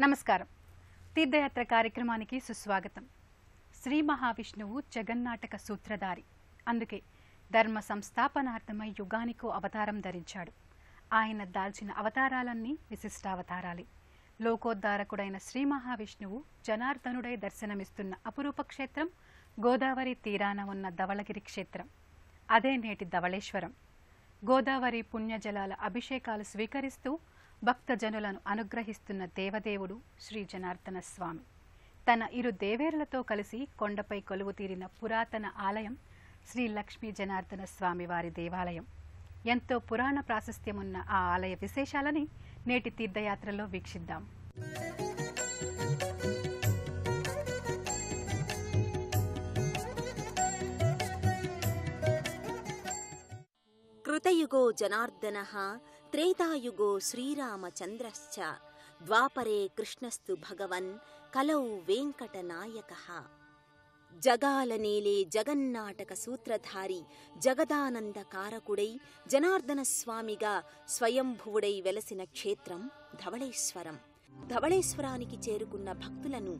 నమస్కారం. తీర్థయాత్ర కార్యక్రమానికి సుస్వాగతం. శ్రీ మహావిష్ణువు జగన్నాటక సూత్రధారి. అందుకే ధర్మ సంస్థాపనార్థమై యుగానికో అవతారం ధరించాడు. ఆయన దాల్చిన అవతారాలన్నీ విశిష్టావతారాలే. లోకోద్ధారకుడైన శ్రీ మహావిష్ణువు జనార్దనుడై దర్శనమిస్తున్న అపురూప క్షేత్రం గోదావరి తీరాన ఉన్న ధవళగిరి క్షేత్రం. అదే నేటి ధవళేశ్వరం. గోదావరి పుణ్యజలాల అభిషేకాలు స్వీకరిస్తూ భక్తజనులను అనుగ్రహిస్తున్న దేవదేవుడు శ్రీ జనార్దన స్వామి. తన ఇరు దేవేరులతో కలిసి కొండపై కొలువు తీరిన పురాతన ఆలయం శ్రీ లక్ష్మీ జనార్దన స్వామి వారి దేవాలయం. ఎంతో పురాణ ప్రాశస్త్యమున్న ఆ ఆలయ విశేషాలని నేటి తీర్థయాత్రలో వీక్షిద్దాం. కృతయుగో జనార్దనః త్రేతాయుగో శ్రీరామచంద్రశ్చ ద్వాపరే కృష్ణస్తు భగవన్ కలౌ వెంకటనాయకః. జగాలనేలే జగన్నాటక సూత్రధారి జగదానందకారకుడై జనార్దన స్వామిగా స్వయంభువుడై వెలసిన క్షేత్రం ధవళేశ్వరం. ధవళేశ్వరానికి చేరుకున్న భక్తులను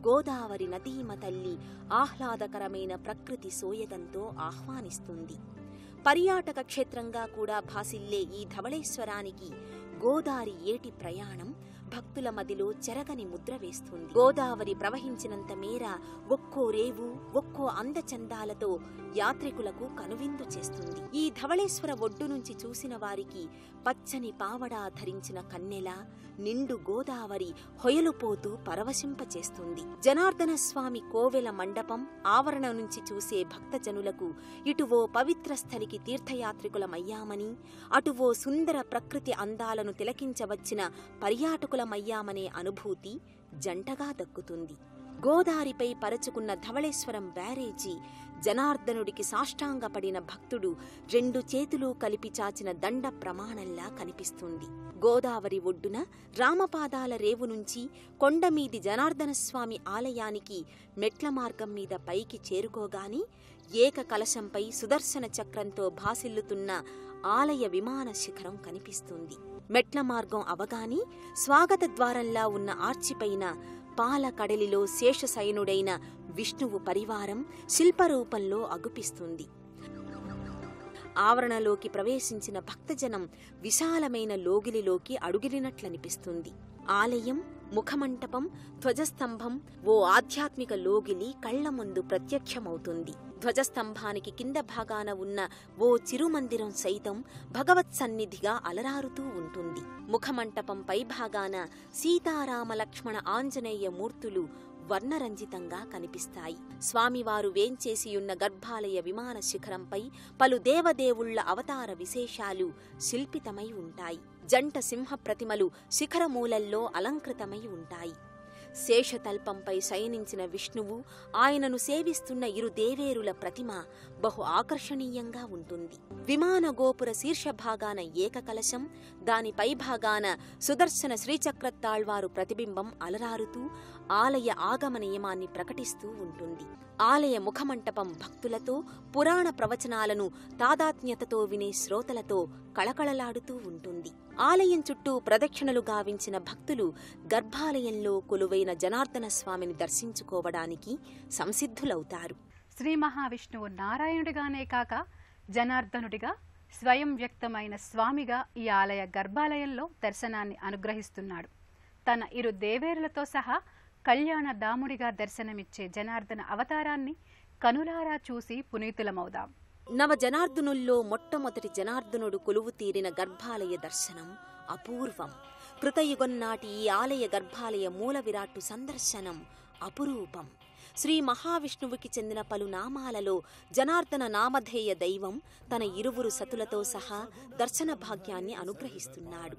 గోదావరి నదీమ తల్లి ఆహ్లాదకరమైన ప్రకృతి సోయగంతో ఆహ్వానిస్తుంది. పర్యాటక క్షేత్రంగా కూడా భాసిల్లే ఈ ధవళేశ్వరానికి గోదావరి ఏటి ప్రయాణం భక్తుల మదిలో చెరగని ముద్ర వేస్తుంది. గోదావరి ప్రవహించినంత మేర ఒక్కో రేవు ఒక్కో అందచందాలతో యాత్రికులకు కనువిందు చేస్తుంది. ఈ ధవళేశ్వర ఒడ్డు నుంచి చూసిన వారికి పచ్చని పావడా ధరించిన కన్నెల నిండు గోదావరి హొయలుపోతూ పరవశింపచేస్తుంది. జనార్దన స్వామి కోవెల మండపం ఆవరణ నుంచి చూసే భక్తజనులకు ఇటువో పవిత్ర స్థలికి తీర్థయాత్రికులమయ్యామని, అటువో సుందర ప్రకృతి అందాలను తిలకించవచ్చిన పర్యాటకులమయ్యామనే అనుభూతి జంటగా దక్కుతుంది. గోదారిపై పరచుకున్న ధవళేశ్వరం బ్యారేజీ జనార్దనుడికి సాష్టాంగపడిన భక్తుడు రెండు చేతులు కలిపి చాచిన దండ ప్రమాణంలా కనిపిస్తుంది. గోదావరి ఒడ్డున రామపాదాల రేవు నుంచి కొండమీది జనార్దనస్వామి ఆలయానికి మెట్ల మార్గం మీద పైకి చేరుకోగాని ఏక కలశంపై సుదర్శన చక్రంతో భాసిల్లుతున్న ఆలయ విమాన శిఖరం కనిపిస్తుంది. మెట్ల మార్గం అవగాని స్వాగత ద్వారంలా ఉన్న ఆర్చిపైన పాల కడలిలో శేషశయనుడైన విష్ణువు పరివారం శిల్పరూపంలో అగుపిస్తుంది. ఆవరణలోకి ప్రవేశించిన భక్తజనం విశాలమైన లోగిలిలోకి అడుగిలినట్లనిపిస్తుంది. ఆలయం, ముఖమంటపం, ధ్వజస్తంభం ఓ ఆధ్యాత్మిక లోగిలి కళ్ల ముందు ప్రత్యక్షమవుతుంది. ధ్వజస్తంభానికి కింద భాగాన ఉన్న ఓ చిరుమందిరం సైతం భగవత్ సన్నిధిగా అలరారుతూ ఉంటుంది. ముఖమంటపం పై భాగాన సీతారామ లక్ష్మణ ఆంజనేయ మూర్తులు వర్ణరంజితంగా కనిపిస్తాయి. స్వామివారు వేంచేసియున్న గర్భాలయ విమాన శిఖరంపై పలు దేవదేవుళ్ల అవతార విశేషాలు శిల్పితమై ఉంటాయి. జంట సింహ ప్రతిమలు శిఖరమూలల్లో అలంకృతమై ఉంటాయి. శేషతల్పంపై శయనించిన విష్ణువు, ఆయనను సేవిస్తున్న ఇరు దేవేరుల ప్రతిమ బహు ఆకర్షణీయంగా ఉంటుంది. విమాన గోపుర శీర్షభాగాన ఏకకలశం, దాని పైభాగాన సుదర్శన శ్రీచక్రతాళ్వారు ప్రతిబింబం అలరారుతూ ఆలయ ఆగమ నియమాన్ని ప్రకటిస్తూ ఉంటుంది. ఆలయ ముఖమంటపం భక్తులతో, పురాణ ప్రవచనాలను తాదాత్మ్యతతో వినే శ్రోతలతో కళకళలాడుతూ ఉంటుంది. ఆలయం చుట్టూ ప్రదక్షిణలు గావించిన భక్తులు గర్భాలయంలో కొలువైన జనార్దన స్వామిని దర్శించుకోవడానికి సంసిద్ధులవుతారు. శ్రీ మహావిష్ణువు నారాయణుడిగానే కాక జనార్దనుడిగా స్వయం వ్యక్తమైన స్వామిగా ఈ ఆలయ గర్భాలయంలో దర్శనాన్ని అనుగ్రహిస్తున్నాడు. తన ఇరు దేవేరులతో సహా కళ్యాణ దాముడిగా దర్శనమిచ్చే జనార్దన అవతారాన్ని కనులారా చూసి పునీతులమవుదాం. నవ జనార్దనుల్లో మొట్టమొదటి జనార్దనుడు కొలువు తీరిన గర్భాలయ దర్శనం అపూర్వం. కృతయుగంనాటి ఈ ఆలయ గర్భాలయ మూల విరాట్టు సందర్శనం అపురూపం. శ్రీ మహావిష్ణువుకి చెందిన పలు నామాలలో జనార్దన నామధేయ దైవం తన ఇరువురు సతులతో సహా దర్శన భాగ్యాన్ని అనుగ్రహిస్తున్నాడు.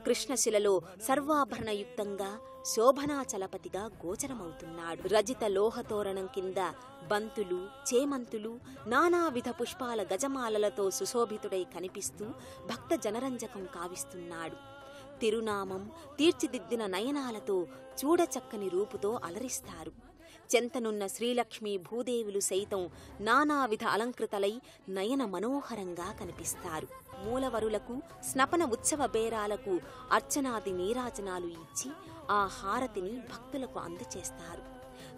కృష్ణశిలలో సర్వాభరణయుక్తంగా శోభనాచలపతిగా గోచరమవుతున్నాడు. రజిత లోహతోరణం కింద బంతులు, చేమంతులు, నానావిధ పుష్పాల గజమాలలతో సుశోభితుడై కనిపిస్తూ భక్త జనరంజకం కావిస్తున్నాడు. తిరునామం, తీర్చిదిద్దిన నయనాలతో చూడచక్కని రూపుతో అలరిస్తారు. చెంతనున్న శ్రీలక్ష్మీ భూదేవులు సైతం నానావిధ అలంకృతలై నయన మనోహరంగా కనిపిస్తారు. మూలవరులకు స్నపన ఉత్సవ బేరాలకు అర్చనాది నీరాజనాలు ఇచ్చి ఆ హారతిని భక్తులకు అందచేస్తారు.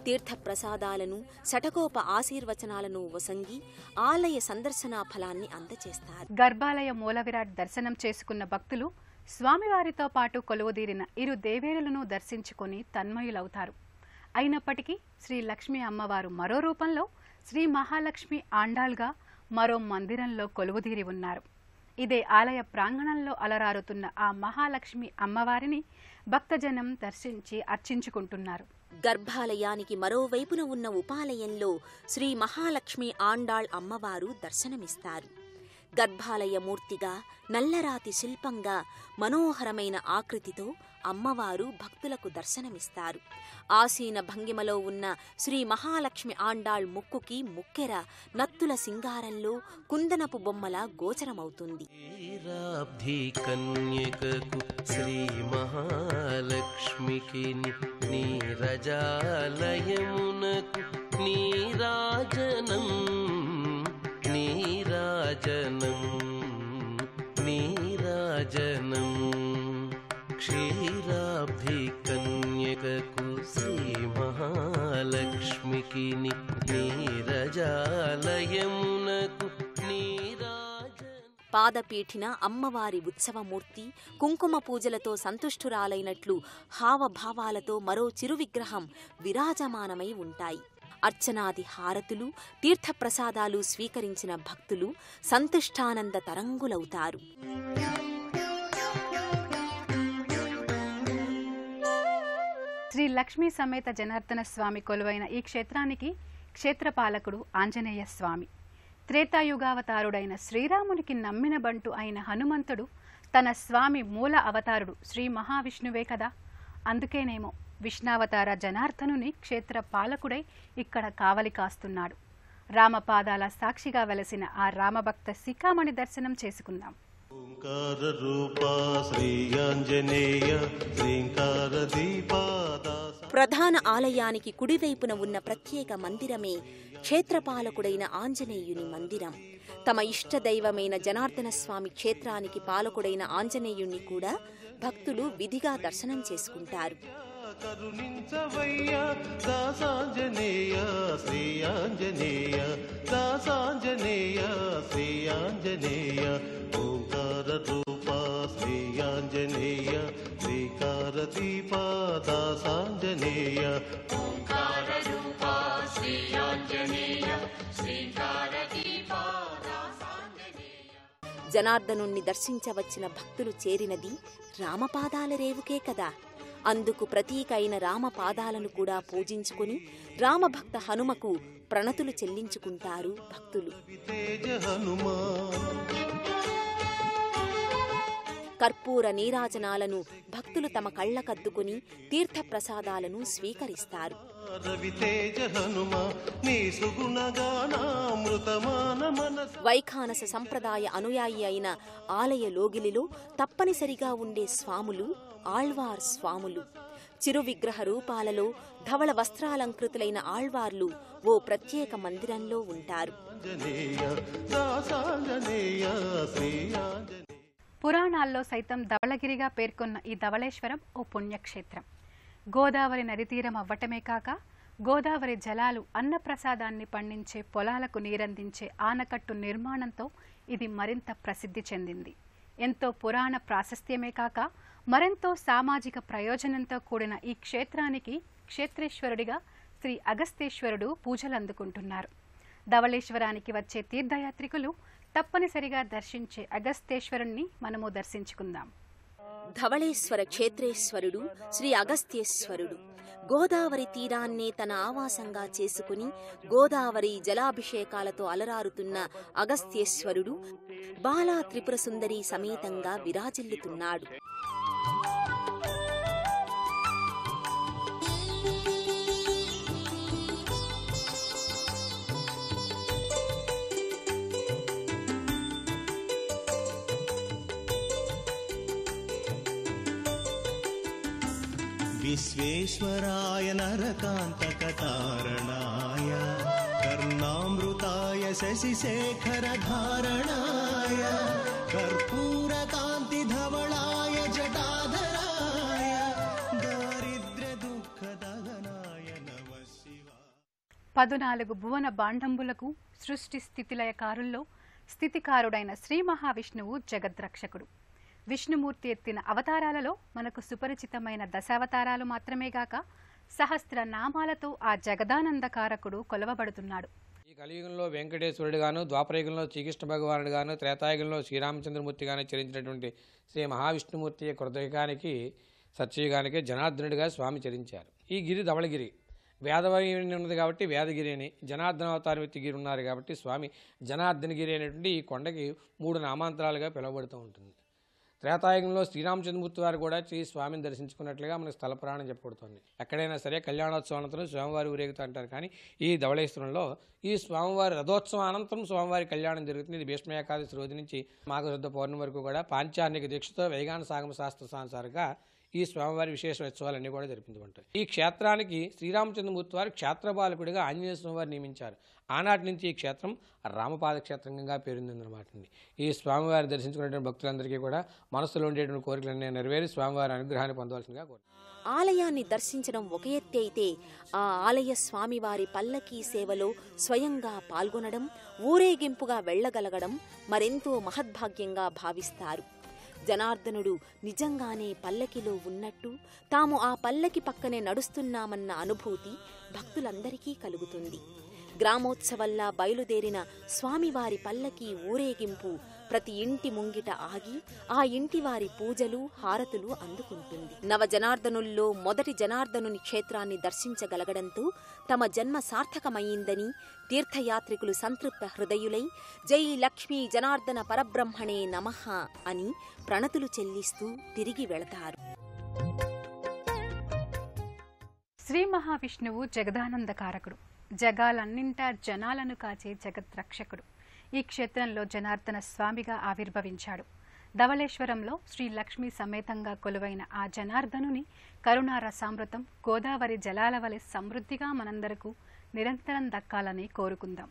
తీర్థప్రసాదాలను, శటకోప ఆశీర్వచనాలను వసంగి ఆలయ సందర్శనా ఫలాన్ని అందచేస్తారు. గర్భాలయ మూలవిరాట్ దర్శనం చేసుకున్న భక్తులు స్వామివారితో పాటు కొలువుదీరిన ఇరు దేవేరులను దర్శించుకుని తన్మయులవుతారు. అయినప్పటికీ శ్రీ లక్ష్మీ అమ్మవారు మరో రూపంలో శ్రీ మహాలక్ష్మి ఆండాళ్గా మరో మందిరంలో కొలువుదీరి ఉన్నారు. ఇదే ఆలయ ప్రాంగణంలో అలరారుతున్న ఆ మహాలక్ష్మి అమ్మవారిని భక్తజనం దర్శించి అర్చించుకుంటున్నారు. గర్భాలయానికి మరోవైపున ఉన్న ఉపాలయంలో శ్రీ మహాలక్ష్మి ఆండాళ్ అమ్మవారు దర్శనమిస్తారు. గర్భాలయ మూర్తిగా, నల్లరాతి శిల్పంగా, మనోహరమైన ఆకృతితో అమ్మవారు భక్తులకు దర్శనమిస్తారు. ఆసీన భంగిమలో ఉన్న శ్రీ మహాలక్ష్మి ఆండాళ్ ముక్కుకి ముక్కెర నత్తుల సింగారంలో కుందనపు బొమ్మల గోచరమవుతుంది. శ్రీ మహాలక్ష్మికి నీరజాలయమునకు నీరాజనం నీరాజనం నీరాజనం క్షీరాబ్ధి కన్యకకు శ్రీ మహాలక్ష్మికి నీరజాలయమునకు నీరాజనం. పాదపీఠిన అమ్మవారి ఉత్సవమూర్తి కుంకుమ పూజలతో సంతుష్టురాలైనట్లు హావభావాలతో మరో చిరు విగ్రహం విరాజమానమై ఉంటాయి. అర్చనాది హారతులు, తీర్థప్రసాదాలు స్వీకరించిన భక్తులు సంతుష్టానంద తరంగులవుతారు. శ్రీ లక్ష్మీ సమేత జనార్దన స్వామి కొలువైన ఈ క్షేత్రానికి క్షేత్రపాలకుడు ఆంజనేయ స్వామి. త్రేతాయుగావతారుడైన శ్రీరామునికి నమ్మిన బంటు అయిన హనుమంతుడు తన స్వామి మూల అవతారుడు శ్రీ మహావిష్ణువే కదా. అందుకేనేమో విష్ణావతార జనార్దనుని క్షేత్ర పాలకుడై ఇక్కడ కావలి కాస్తున్నాడు. రామపాదాల సాక్షిగా వెలసిన ఆ రామభక్త శిఖామణి దర్శనం చేసుకుందాం. ప్రధాన ఆలయానికి కుడివైపున ఉన్న ప్రత్యేక మందిరమే క్షేత్రపాలకుడైన ఆంజనేయుని మందిరం. తమ ఇష్టదైవమైన జనార్దన స్వామి క్షేత్రానికి పాలకుడైన ఆంజనేయుణ్ణి కూడా భక్తులు విధిగా దర్శనం చేసుకుంటారు. కరుణించవయ్య దాసాంజనేయ శ్రీ ఆంజనేయ దాసాంజనేయ శ్రీ ఆంజనేయ ఓంకార రూప శ్రీ ఆంజనేయ శ్రీకార దీప దాసాంజనేయ ఓంకార రూప శ్రీ ఆంజనేయ శ్రీకార దీప దాసాంజనేయ. జనార్దనుణ్ణి దర్శించవచ్చిన భక్తులు చేరినది రామపాదాల రేవుకే కదా. అందుకు ప్రతీక అయిన రామపాదాలను కూడా పూజించుకుని రామభక్త హనుమకు ప్రణతులు చెల్లించుకుంటారు భక్తులు. కర్పూర నీరాజనాలను భక్తులు తమ కళ్ళకద్దుకుని తీర్థప్రసాదాలను స్వీకరిస్తారు. వైఖానస సంప్రదాయ అనుయాయి అయిన ఆలయ లోగిలిలో తప్పనిసరిగా ఉండే స్వాములు ఆళ్వార్ స్వాములు. చిరు విగ్రహ రూపాలలో ధవళ వస్త్రాలంకృతులైన ఆళ్వార్లు ఓ ప్రత్యేక మందిరంలో ఉంటారు. పురాణాల్లో సైతం ధవళగిరిగా పేర్కొన్న ఈ ధవళేశ్వరం ఓ పుణ్యక్షేత్రం. గోదావరి నదితీరం అవ్వటమే కాక గోదావరి జలాలు అన్నప్రసాదాన్ని పండించే పొలాలకు నీరందించే ఆనకట్టు నిర్మాణంతో ఇది మరింత ప్రసిద్ధి చెందింది. ఎంతో పురాణ ప్రాశస్త్యమే కాక మరెంతో సామాజిక ప్రయోజనంతో కూడిన ఈ క్షేత్రానికి క్షేత్రేశ్వరుడిగా శ్రీ అగస్తేశ్వరుడు పూజలందుకుంటున్నారు. ధవళేశ్వరానికి వచ్చే తీర్థయాత్రికులు తప్పనిసరిగా దర్శించే అగస్తేశ్వరుణ్ణి మనము దర్శించుకుందాం. ధవళేశ్వర క్షేత్రేశ్వరుడు శ్రీ అగస్త్యేశ్వరుడు గోదావరి తీరాన్నే తన ఆవాసంగా చేసుకుని గోదావరి జలాభిషేకాలతో అలరారుతున్న అగస్త్యేశ్వరుడు బాలా త్రిపుర సుందరి సమేతంగా విరాజిల్లుతున్నాడు. विश्वेश्वराय नरकान्तकतारणाय कर्णामृताय शशिशेखरधारणाय कर्पूरकान्तिधवलाय जटाधराय 14 భువన బాండంబులకు సృష్టి స్థితిలయకారుల్లో స్థితికారుడైన శ్రీ మహావిష్ణువు జగద్రక్షకుడు. విష్ణుమూర్తి ఎత్తిన అవతారాలలో మనకు సుపరిచితమైన దశావతారాలు మాత్రమే గాక సహస్ర నామాలతో ఆ జగదానందకారకుడు కొలవబడుతున్నాడు. ఈ కలియుగంలో వెంకటేశ్వరుడుగాను, ద్వాపరయుగంలో శ్రీకృష్ణ భగవానుడుగాను, త్రేతాయుగంలో శ్రీరామచంద్రమూర్తిగాను చరించినటువంటి శ్రీ మహావిష్ణుమూర్తి కృతయుగానికి సత్యయుగానికి జనార్దనుడిగా స్వామి చరించారు. ఈ గిరి ధవళగిరి, వేదవాయుని ఉన్నది కాబట్టి వేదగిరి అని, జనార్దన అవతారం ఎత్తి గిరి ఉన్నారు కాబట్టి స్వామి జనార్దనగిరి అనేటువంటి ఈ కొండకి 3 నామాంతరాలుగా పిలువబడుతూ ఉంటుంది. త్రేతాయుగంలో శ్రీరామచంద్రమూర్తి వారు కూడా శ్రీ స్వామిని దర్శించుకున్నట్లుగా మనకు స్థల పురాణం చెప్పబడుతుంది. ఎక్కడైనా సరే కళ్యాణోత్సవం అనంతరం స్వామివారి ఊరేగుతూ అంటారు, కానీ ఈ ధవళేశ్వరంలో ఈ స్వామివారి రథోత్సవం అనంతరం స్వామివారి కళ్యాణం జరుగుతుంది. ఇది భీష్మ ఏకాదశి రోజు నుంచి మాఘశుద్ధ పౌర్ణమి వరకు కూడా పాంచార్నిక దీక్షతో వైగాన సాగమ శాస్త్రానుసారంగా ఈ స్వామివారి విశేష ఉత్సవాలన్నీ కూడా జరిపించబడతాయి. ఈ క్షేత్రానికి శ్రీరామచంద్రమూర్తి వారు క్షేత్రపాలకుడిగా ఆంజనేయ స్వామివారు నియమించారు. ఆనాటి నుంచి ఈ క్షేత్రం రామపాద క్షేత్రంగా పేరుందన్నమాట. ఈ స్వామివారిని దర్శించుకునేటువంటి భక్తులందరికీ కూడా మనసులో ఉండేటువంటి కోరికలన్నీ నెరవేరి స్వామివారి అనుగ్రహాన్ని పొందవలసిందిగా కోరు. ఆలయాన్ని దర్శించడం ఒక ఎత్తే అయితే ఆ ఆలయ స్వామివారి పల్లకీ సేవలో స్వయంగా పాల్గొనడం, ఊరేగింపుగా వెళ్లగలగడం మరెంతో మహద్భాగ్యంగా భావిస్తారు. జనార్దనుడు నిజంగానే పల్లకిలో ఉన్నట్టు, తాము ఆ పల్లకి పక్కనే నడుస్తున్నామన్న అనుభూతి భక్తులందరికీ కలుగుతుంది. గ్రామోత్సవల్లా బయలుదేరిన స్వామివారి పల్లకి ఊరేగింపు ప్రతి ఇంటి ముంగిట ఆగి ఆ ఇంటి వారి పూజలు, హారతులు అందుకుంటుంది. నవ జనార్దనుల్లో మొదటి జనార్దనుని క్షేత్రాన్ని దర్శించగలగడంతో తమ జన్మ సార్థకమయ్యిందని తీర్థయాత్రికులు సంతృప్త హృదయులై జై లక్ష్మీ జనార్దన పరబ్రహ్మణే నమః అని ప్రణతులు చెల్లిస్తూ తిరిగి వెళతారు. శ్రీ మహావిష్ణువు జగదానందకారకుడు, జగాలన్నింటా జనాలను కాచే జగద్రక్షకుడు. ఈ క్షేత్రంలో జనార్దన స్వామిగా ఆవిర్భవించాడు. ధవళేశ్వరంలో శ్రీ లక్ష్మీ సమేతంగా కొలువైన ఆ జనార్దనుని కరుణారసామృతం గోదావరి జలాల వలె సమృద్ధిగా మనందరకు నిరంతరం దక్కాలని కోరుకుందాం.